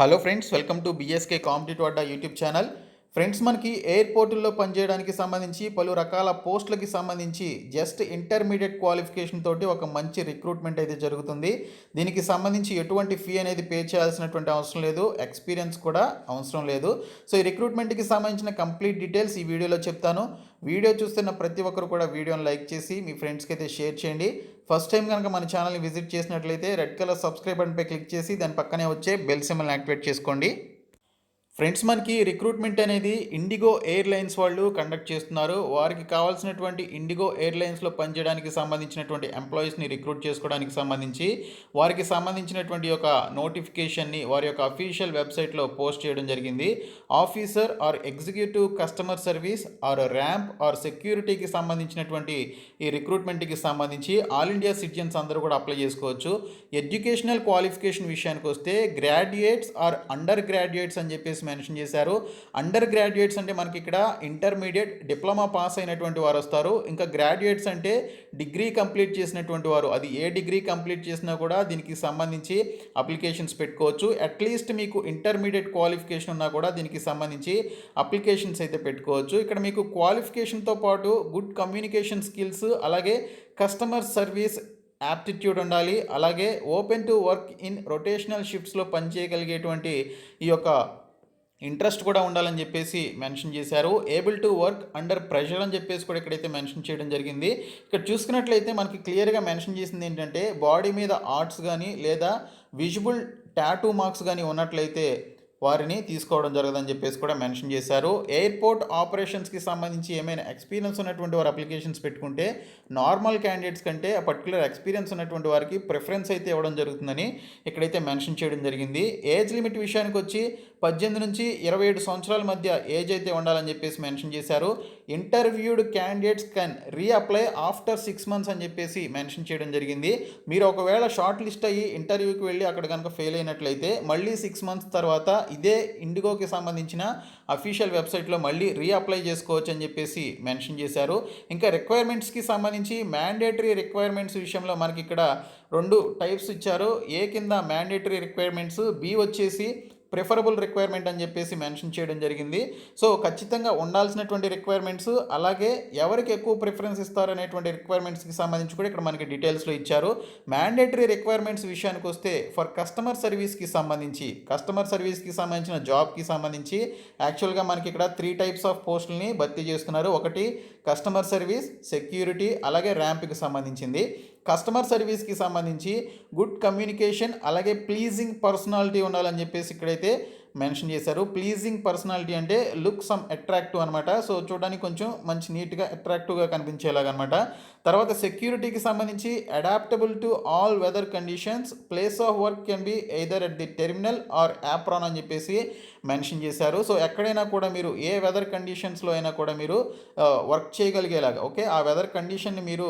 Hello friends, welcome to BSK competitive Adda YouTube channel. Friends, మనకి ఎయిర్పోర్టుల్లో పనిచేయడానికి సంబంధించి పలు రకాల పోస్టులకి సంబంధించి జస్ట్ ఇంటర్మీడియట్ క్వాలిఫికేషన్ తోటి ఒక మంచి రిక్రూట్మెంట్ అయితే జరుగుతుంది. దీనికి సంబంధించి ఎటువంటి ఫీ అనేది పే చేయాల్సినటువంటి అవసరం లేదు, ఎక్స్పీరియన్స్ కూడా అవసరం లేదు. సో ఈ రిక్రూట్మెంట్కి సంబంధించిన కంప్లీట్ డీటెయిల్స్ ఈ వీడియోలో చెప్తాను. వీడియో చూస్తున్న ప్రతి ఒక్కరు కూడా వీడియోని లైక్ చేసి మీ ఫ్రెండ్స్కి అయితే షేర్ చేయండి. ఫస్ట్ టైం కనుక మన ఛానల్ని విజిట్ చేసినట్లయితే రెడ్ కలర్ సబ్స్క్రైబ్ బటన్పై క్లిక్ చేసి దాని పక్కనే వచ్చే బెల్ సింబల్ని యాక్టివేట్ చేసుకోండి. ఫ్రెండ్స్, మనకి రిక్రూట్మెంట్ అనేది ఇండిగో ఎయిర్లైన్స్ వాళ్ళు కండక్ట్ చేస్తున్నారు. వారికి కావాల్సినటువంటి ఇండిగో ఎయిర్లైన్స్లో పనిచేయడానికి సంబంధించినటువంటి ఎంప్లాయీస్ని రిక్రూట్ చేసుకోవడానికి సంబంధించి వారికి సంబంధించినటువంటి ఒక నోటిఫికేషన్ని వారి యొక్క అఫీషియల్ వెబ్సైట్లో పోస్ట్ చేయడం జరిగింది. Officer or executive customer service or ramp or సెక్యూరిటీకి సంబంధించినటువంటి ఈ రిక్రూట్మెంట్కి సంబంధించి ఆల్ ఇండియా సిటిజన్స్ అందరూ కూడా అప్లై చేసుకోవచ్చు. ఎడ్యుకేషనల్ క్వాలిఫికేషన్ విషయానికి వస్తే గ్రాడ్యుయేట్స్ ఆర్ అండర్ గ్రాడ్యుయేట్స్ అని చెప్పేసి మెన్షన్ చేశారు. అండర్ గ్రాడ్యుయేట్స్ అంటే మనకి ఇక్కడ ఇంటర్మీడియట్ డిప్లొమా పాస్ అయినటువంటి వారు వస్తారు. ఇంకా గ్రాడ్యుయేట్స్ అంటే డిగ్రీ కంప్లీట్ చేసినటువంటి వారు, అది ఏ డిగ్రీ కంప్లీట్ చేసినా కూడా దీనికి సంబంధించి అప్లికేషన్స్ పెట్టుకోవచ్చు. అట్లీస్ట్ మీకు ఇంటర్మీడియట్ క్వాలిఫికేషన్ ఉన్నా కూడా దీనికి సంబంధించి అప్లికేషన్స్ అయితే పెట్టుకోవచ్చు. ఇక్కడ మీకు క్వాలిఫికేషన్తో పాటు గుడ్ కమ్యూనికేషన్ స్కిల్స్, అలాగే కస్టమర్ సర్వీస్ యాప్టిట్యూడ్ ఉండాలి. అలాగే open to work in rotational షిఫ్ట్స్లో పనిచేయగలిగేటువంటి ఈ యొక్క ఇంట్రెస్ట్ కూడా ఉండాలని చెప్పేసి మెన్షన్ చేశారు. Able to work under pressure అని చెప్పేసి కూడా ఇక్కడైతే మెన్షన్ చేయడం జరిగింది. ఇక్కడ చూసుకున్నట్లయితే మనకి క్లియర్గా మెన్షన్ చేసింది ఏంటంటే బాడీ మీద ఆర్ట్స్ కానీ లేదా విజువల్ టాటూ మార్క్స్ కానీ ఉన్నట్లయితే వారిని తీసుకోవడం జరగదని చెప్పేసి కూడా మెన్షన్ చేశారు. ఎయిర్పోర్ట్ ఆపరేషన్స్కి సంబంధించి ఏమైనా ఎక్స్పీరియన్స్ ఉన్నటువంటి వారు అప్లికేషన్స్ పెట్టుకుంటే నార్మల్ క్యాండిడేట్స్ కంటే ఆ పర్టికులర్ ఎక్స్పీరియన్స్ ఉన్నటువంటి వారికి ప్రిఫరెన్స్ అయితే ఇవ్వడం జరుగుతుందని ఇక్కడైతే మెన్షన్ చేయడం జరిగింది. ఏజ్ లిమిట్ విషయానికి వచ్చి 18 నుంచి 27 సంవత్సరాల మధ్య ఏజ్ అయితే ఉండాలని చెప్పేసి మెన్షన్ చేశారు. Interviewed candidates can reapply after 6 months అని చెప్పేసి మెన్షన్ చేయడం జరిగింది. మీరు ఒకవేళ షార్ట్ లిస్ట్ అయ్యి ఇంటర్వ్యూకి వెళ్ళి అక్కడ కనుక ఫెయిల్ అయినట్లయితే మళ్ళీ 6 మంత్స్ తర్వాత ఇదే ఇండిగోకి సంబంధించిన అఫీషియల్ వెబ్సైట్లో మళ్ళీ రీఅప్లై చేసుకోవచ్చు అని చెప్పేసి మెన్షన్ చేశారు. ఇంకా రిక్వైర్మెంట్స్కి సంబంధించి మ్యాండేటరీ రిక్వైర్మెంట్స్ విషయంలో మనకి ఇక్కడ 2 టైప్స్ ఇచ్చారు. ఏ కింద మ్యాండేటరీ రిక్వైర్మెంట్స్, బి వచ్చేసి ప్రిఫరబుల్ రిక్వైర్మెంట్ అని చెప్పేసి మెన్షన్ చేయడం జరిగింది. సో ఖచ్చితంగా ఉండాల్సినటువంటి రిక్వైర్మెంట్స్, అలాగే ఎవరికి ఎక్కువ ప్రిఫరెన్స్ ఇస్తారు అనేటువంటి రిక్వైర్మెంట్స్కి సంబంధించి కూడా ఇక్కడ మనకి డీటెయిల్స్లో ఇచ్చారు. మ్యాండేటరీ రిక్వైర్మెంట్స్ విషయానికి వస్తే ఫర్ కస్టమర్ సర్వీస్కి సంబంధించిన జాబ్కి సంబంధించి యాక్చువల్గా మనకి ఇక్కడ 3 టైప్స్ ఆఫ్ పోస్టులని భర్తీ చేస్తున్నారు. ఒకటి కస్టమర్ సర్వీస్, సెక్యూరిటీ, అలాగే ర్యాంప్కి సంబంధించింది. కస్టమర్ సర్వీస్కి సంబంధించి గుడ్ కమ్యూనికేషన్, అలాగే ప్లీజింగ్ పర్సనాలిటీ ఉండాలని చెప్పేసి ఇక్కడైతే మెన్షన్ చేశారు. ప్లీజింగ్ పర్సనాలిటీ అంటే లుక్ సమ్ అట్రాక్టివ్ అనమాట. సో చూడడానికి కొంచెం మంచి నీట్గా అట్రాక్టివ్గా కనిపించేలాగా అనమాట. తర్వాత సెక్యూరిటీకి సంబంధించి adaptable to all weather conditions, place of work can be either at the terminal or apron అని చెప్పేసి మెన్షన్ చేశారు. సో ఎక్కడైనా కూడా మీరు ఏ వెదర్ కండిషన్స్లో అయినా కూడా మీరు వర్క్ చేయగలిగేలాగా, ఓకే, ఆ వెదర్ కండిషన్ని మీరు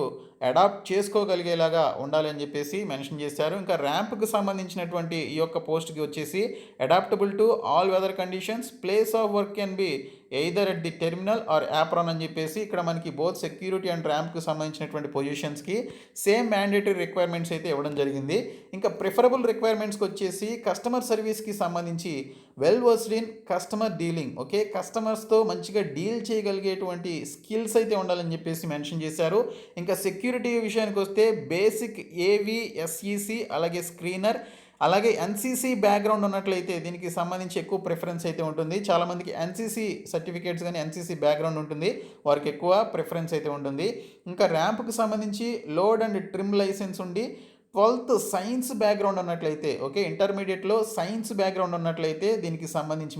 అడాప్ట్ చేసుకోగలిగేలాగా ఉండాలి అని చెప్పేసి మెన్షన్ చేశారు. ఇంకా ర్యాంప్కి సంబంధించినటువంటి ఈ యొక్క పోస్ట్కి వచ్చేసి adaptable to all weather conditions, place of work can be either at the terminal or apron అని చెప్పేసి ఇక్కడ మనకి బోత్ సెక్యూరిటీ అండ్ ర్యాంప్కి సంబంధించినటువంటి పొజిషన్స్కి సేమ్ మ్యాండేటరీ రిక్వైర్మెంట్స్ అయితే ఇవ్వడం జరిగింది. ఇంకా ప్రిఫరబుల్ రిక్వైర్మెంట్స్కి వచ్చేసి కస్టమర్ సర్వీస్కి సంబంధించి well versed in customer dealing, okay, కస్టమర్స్తో మంచిగా డీల్ చేయగలిగేటువంటి స్కిల్స్ అయితే ఉండాలని చెప్పేసి మెన్షన్ చేశారు. ఇంకా సెక్యూరిటీ విషయానికి వస్తే బేసిక్ ఏవి, ఎస్ఈసి, అలాగే స్క్రీనర్, అలాగే ఎన్సీసీ బ్యాక్గ్రౌండ్ ఉన్నట్లయితే దీనికి సంబంధించి ఎక్కువ ప్రిఫరెన్స్ అయితే ఉంటుంది. చాలామందికి ఎన్సీసీ సర్టిఫికేట్స్ కానీ ఎన్సీసీ బ్యాక్గ్రౌండ్ ఉంటుంది, వారికి ఎక్కువ ప్రిఫరెన్స్ అయితే ఉంటుంది. ఇంకా ర్యాంప్కి సంబంధించి లోడ్ అండ్ ట్రిమ్ లైసెన్స్ ఉండి 12th సైన్స్ బ్యాక్గ్రౌండ్ ఉన్నట్లయితే, ఓకే, ఇంటర్మీడియట్లో సైన్స్ బ్యాక్గ్రౌండ్ ఉన్నట్లయితే దీనికి సంబంధించి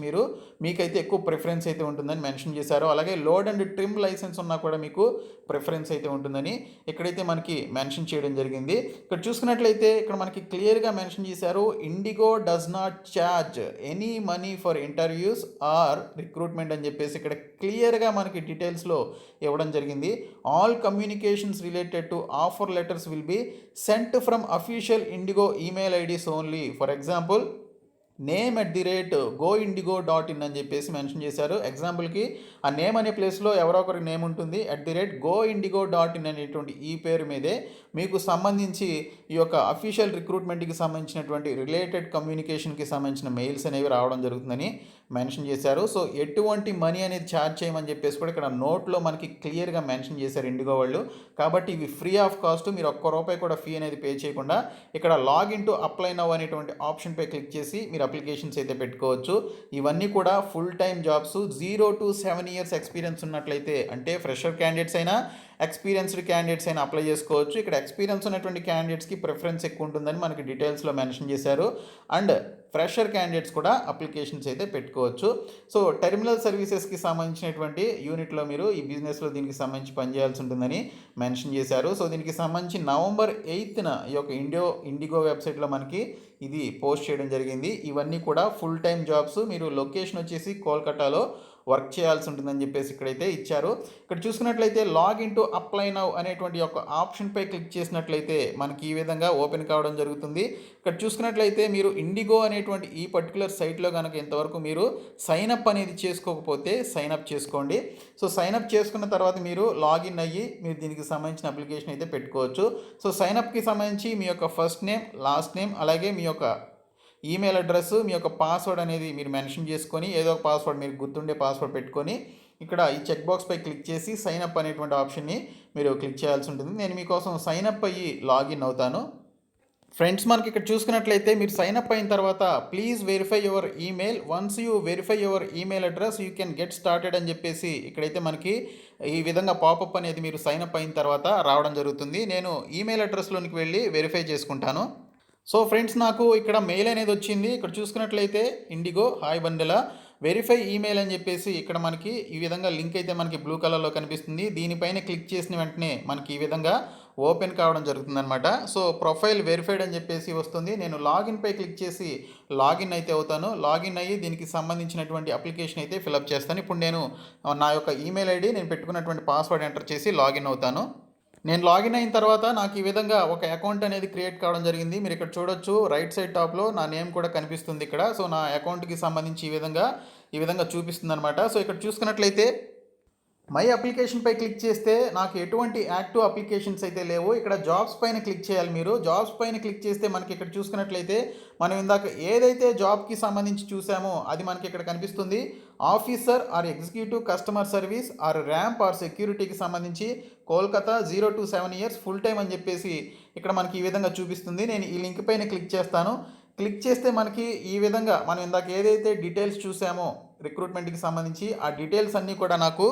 మీకైతే ఎక్కువ ప్రిఫరెన్స్ అయితే ఉంటుందని మెన్షన్ చేశారు. అలాగే లోడ్ అండ్ ట్రిమ్ లైసెన్స్ ఉన్నా కూడా మీకు ప్రిఫరెన్స్ అయితే ఉంటుందని ఇక్కడైతే మనకి మెన్షన్ చేయడం జరిగింది. ఇక్కడ చూసుకున్నట్లయితే ఇక్కడ మనకి క్లియర్గా మెన్షన్ చేశారు, IndiGo does not charge any money for interviews or recruitment అని చెప్పేసి ఇక్కడ క్లియర్గా మనకి డీటెయిల్స్లో ఇవ్వడం జరిగింది. All communications related to offer letters will be sent from official IndiGo email IDs only. For example, name@goindigo.in అని చెప్పేసి మెన్షన్ చేశారు. ఎగ్జాంపుల్కి ఆ నేమ్ అనే ప్లేస్లో ఎవరో ఒకరికి నేమ్ ఉంటుంది. @goindigo.in అనేటువంటి ఈ పేరు మీదే మీకు సంబంధించి ఈ యొక్క అఫీషియల్ రిక్రూట్మెంట్కి సంబంధించినటువంటి రిలేటెడ్ కమ్యూనికేషన్కి సంబంధించిన మెయిల్స్ అనేవి రావడం జరుగుతుందని మెన్షన్ చేశారు. సో ఎటువంటి మనీ అనేది ఛార్జ్ చేయమని చెప్పేసి కూడా ఇక్కడ నోట్లో మనకి క్లియర్గా మెన్షన్ చేశారు ఇండిగో వాళ్ళు. కాబట్టి ఇవి ఫ్రీ ఆఫ్ కాస్ట్, మీరు ₹1 కూడా ఫీ అనేది పే చేయకుండా ఇక్కడ లాగిన్ టు అప్లై నౌ అనేటువంటి ఆప్షన్పై క్లిక్ చేసి మీరు అప్లికేషన్స్ అయితే పెట్టుకోవచ్చు. ఇవన్నీ కూడా full time jobs. 0 to 7 years experience ఉన్నట్లయితే, అంటే ఫ్రెషర్ క్యాండిడేట్స్ అయినా ఎక్స్పీరియన్స్డ్ క్యాండిడేట్స్ అయినా అప్లై చేసుకోవచ్చు. ఇక్కడ ఎక్స్పీరియన్స్ ఉన్నటువంటి క్యాండిడేట్స్కి ప్రిఫరెన్స్ ఎక్కువ ఉంటుందని మనకి డీటెయిల్స్లో మెన్షన్ చేశారు. అండ్ ఫ్రెషర్ క్యాండిడేట్స్ కూడా అప్లికేషన్స్ అయితే పెట్టుకోవచ్చు. సో టెర్మినల్ సర్వీసెస్కి సంబంధించినటువంటి యూనిట్లో మీరు ఈ బిజినెస్లో దీనికి సంబంధించి పనిచేయాల్సి ఉంటుందని మెన్షన్ చేశారు. సో దీనికి సంబంధించి November 8న ఈ యొక్క ఇండిగో వెబ్సైట్లో మనకి ఇది పోస్ట్ చేయడం జరిగింది. ఇవన్నీ కూడా ఫుల్ టైం జాబ్స్. మీరు లొకేషన్ వచ్చేసి కోల్కతాలో వర్క్ చేయాల్సి ఉంటుందని చెప్పేసి ఇక్కడైతే ఇచ్చారు. ఇక్కడ చూసుకున్నట్లయితే లాగిన్ టు అప్లై నౌ అనేటువంటి ఒక ఆప్షన్పై క్లిక్ చేసినట్లయితే మనకి ఈ విధంగా ఓపెన్ కావడం జరుగుతుంది. ఇక్కడ చూసుకున్నట్లయితే మీరు ఇండిగో అనేటువంటి ఈ పర్టికులర్ సైట్లో కనుక ఇంతవరకు మీరు సైనప్ అనేది చేసుకోకపోతే సైనప్ చేసుకోండి. సో సైనప్ చేసుకున్న తర్వాత మీరు లాగిన్ అయ్యి మీరు దీనికి సంబంధించిన అప్లికేషన్ అయితే పెట్టుకోవచ్చు. సో సైనప్కి సంబంధించి మీ యొక్క ఫస్ట్ నేమ్, లాస్ట్ నేమ్, అలాగే మీ యొక్క ఈమెయిల్ అడ్రస్, మీ యొక్క పాస్వర్డ్ అనేది మీరు మెన్షన్ చేసుకొని ఏదో ఒక పాస్వర్డ్ మీకు గుర్తుండే పాస్వర్డ్ పెట్టుకొని ఇక్కడ ఈ చెక్ బాక్స్పై క్లిక్ చేసి సైన్ అప్ అనేటువంటి ఆప్షన్ని మీరు క్లిక్ చేయాల్సి ఉంటుంది. నేను మీకోసం సైన్ అప్ అయ్యి లాగిన్ అవుతాను. ఫ్రెండ్స్, మనకి ఇక్కడ చూసుకున్నట్లయితే మీరు సైన్ అప్ అయిన తర్వాత please verify your email, once you verify your email address you can get started అని చెప్పేసి ఇక్కడైతే మనకి ఈ విధంగా పాపప్ అనేది మీరు సైన్ అప్ అయిన తర్వాత రావడం జరుగుతుంది. నేను ఈమెయిల్ అడ్రస్లోనికి వెళ్ళి వెరిఫై చేసుకుంటాను. సో ఫ్రెండ్స్, నాకు ఇక్కడ మెయిల్ అనేది వచ్చింది. ఇక్కడ చూసుకున్నట్లయితే ఇండిగో హాయ్ బండెల వెరిఫై ఈమెయిల్ అని చెప్పేసి ఇక్కడ మనకి ఈ విధంగా లింక్ అయితే మనకి బ్లూ కలర్లో కనిపిస్తుంది. దీనిపైన క్లిక్ చేసిన వెంటనే మనకి ఈ విధంగా ఓపెన్ కావడం జరుగుతుందన్నమాట. సో ప్రొఫైల్ వెరిఫైడ్ అని చెప్పేసి వస్తుంది. నేను లాగిన్పై క్లిక్ చేసి లాగిన్ అయితే అవుతాను. లాగిన్ అయ్యి దీనికి సంబంధించినటువంటి అప్లికేషన్ అయితే ఫిలప్ చేస్తాను. ఇప్పుడు నేను నా యొక్క ఈమెయిల్ ఐడి, నేను పెట్టుకున్నటువంటి పాస్వర్డ్ ఎంటర్ చేసి లాగిన్ అవుతాను. నేను లాగిన్ అయిన తర్వాత నాకు ఈ విధంగా ఒక అకౌంట్ అనేది క్రియేట్ కావడం జరిగింది. మీరు ఇక్కడ చూడొచ్చు రైట్ సైడ్ టాప్లో నా నేమ్ కూడా కనిపిస్తుంది ఇక్కడ. సో నా అకౌంట్కి సంబంధించి ఈ విధంగా చూపిస్తుంది అనమాట. సో ఇక్కడ చూసుకున్నట్లయితే మై అప్లికేషన్పై క్లిక్ చేస్తే నాకు ఎటువంటి యాక్టివ్ అప్లికేషన్స్ అయితే లేవు. ఇక్కడ జాబ్స్ పైన క్లిక్ చేయాలి. మీరు జాబ్స్ పైన క్లిక్ చేస్తే మనకి ఇక్కడ చూసుకున్నట్లయితే మనం ఇందాక ఏదైతే జాబ్కి సంబంధించి చూసామో అది మనకి ఇక్కడ కనిపిస్తుంది. Officer or executive customer service or ramp or సెక్యూరిటీకి సంబంధించి Kolkata 0 to 7 years full time అని చెప్పేసి ఇక్కడ మనకి ఈ విధంగా చూపిస్తుంది. నేను ఈ లింక్ పైన క్లిక్ చేస్తాను. క్లిక్ చేస్తే మనకి ఈ విధంగా మనం ఇందాక ఏదైతే డీటెయిల్స్ చూసామో రిక్రూట్మెంట్కి సంబంధించి ఆ డీటెయిల్స్ అన్నీ కూడా నాకు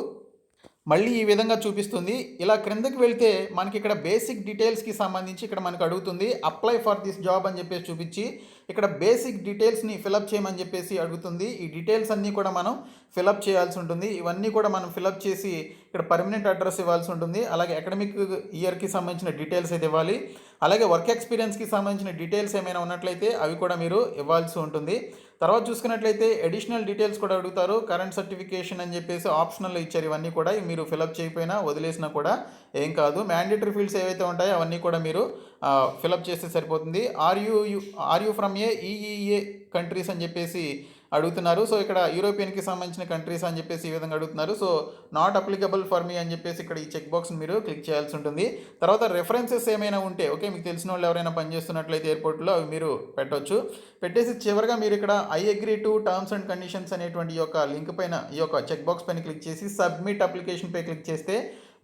మళ్ళీ ఈ విధంగా చూపిస్తుంది. ఇలా క్రిందకి వెళ్తే మనకి ఇక్కడ బేసిక్ డీటెయిల్స్కి సంబంధించి ఇక్కడ మనకు అడుగుతుంది అప్లై ఫర్ దిస్ జాబ్ అని చెప్పేసి చూపించి ఇక్కడ బేసిక్ డీటెయిల్స్ని ఫిలప్ చేయమని చెప్పేసి అడుగుతుంది. ఈ డీటెయిల్స్ అన్నీ కూడా మనం ఫిలప్ చేయాల్సి ఉంటుంది. ఇవన్నీ కూడా మనం ఫిలప్ చేసి ఇక్కడ పర్మనెంట్ అడ్రస్ ఇవ్వాల్సి ఉంటుంది. అలాగే అకాడమిక్ ఇయర్కి సంబంధించిన డీటెయిల్స్ అయితే ఇవ్వాలి. అలాగే వర్క్ ఎక్స్పీరియన్స్కి సంబంధించిన డీటెయిల్స్ ఏమైనా ఉన్నట్లయితే అవి కూడా మీరు ఇవ్వాల్సి ఉంటుంది. తర్వాత చూసుకున్నట్లయితే అడిషనల్ డీటెయిల్స్ కూడా అడుగుతారు. కరెంట్ సర్టిఫికేషన్ అని చెప్పేసి ఆప్షనల్లో ఇచ్చారు. ఇవన్నీ కూడా మీరు ఫిలప్ చేయకపోయినా వదిలేసినా కూడా ఏం కాదు. మ్యాండేటరీ ఫీల్డ్స్ ఏవైతే ఉంటాయో అవన్నీ కూడా మీరు ఫిలప్ చేస్తే సరిపోతుంది. Are you from EEA countries అని చెప్పేసి అడుగుతున్నారు. సో ఇక్కడ యూరోపియన్కి సంబంధించిన కంట్రీస్ అని చెప్పేసి ఈ విధంగా అడుగుతున్నారు. So not applicable for me అని చెప్పేసి ఇక్కడ ఈ చెక్ బాక్స్ని మీరు క్లిక్ చేయాల్సి ఉంటుంది. తర్వాత రెఫరెన్సెస్ ఏమైనా ఉంటే ఓకే, మీకు తెలిసిన వాళ్ళు ఎవరైనా పనిచేస్తున్నట్లయితే ఎయిర్పోర్ట్లో అవి మీరు పెట్టవచ్చు. పెట్టేసి చివరిగా మీరు ఇక్కడ I agree to terms and conditions అనేటువంటి ఈ యొక్క లింక్ పైన ఈ యొక్క చెక్ బాక్స్ పైన క్లిక్ చేసి సబ్మిట్ అప్లికేషన్పై క్లిక్ చేస్తే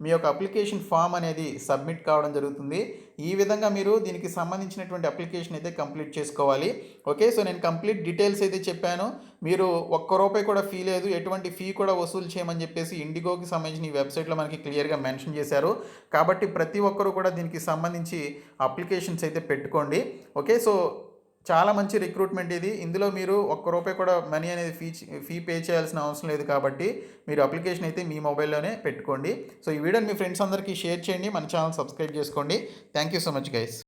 మీ యొక్క అప్లికేషన్ ఫామ్ అనేది సబ్మిట్ కావడం జరుగుతుంది. ఈ విధంగా మీరు దీనికి సంబంధించినటువంటి అప్లికేషన్ అయితే కంప్లీట్ చేసుకోవాలి. ఓకే, సో నేను కంప్లీట్ డీటెయిల్స్ అయితే చెప్పాను. మీరు ₹1 కూడా ఫీ లేదు, ఎటువంటి ఫీ కూడా వసూలు చేయమని చెప్పేసి ఇండిగోకి సంబంధించిన ఈ వెబ్సైట్లో మనకి క్లియర్గా మెన్షన్ చేశారు. కాబట్టి ప్రతి ఒక్కరూ కూడా దీనికి సంబంధించి అప్లికేషన్స్ అయితే పెట్టుకోండి. ఓకే, సో చాలా మంచి రిక్రూట్మెంట్ ఇది. ఇందులో మీరు ₹1 కూడా మనీ అనేది ఫీ పే చేయాల్సిన అవసరం లేదు. కాబట్టి మీరు అప్లికేషన్ అయితే మీ మొబైల్లోనే పెట్టుకోండి. సో ఈ వీడియోని మీ ఫ్రెండ్స్ అందరికీ షేర్ చేయండి. మన ఛానల్ సబ్స్క్రైబ్ చేసుకోండి. Thank you so much guys.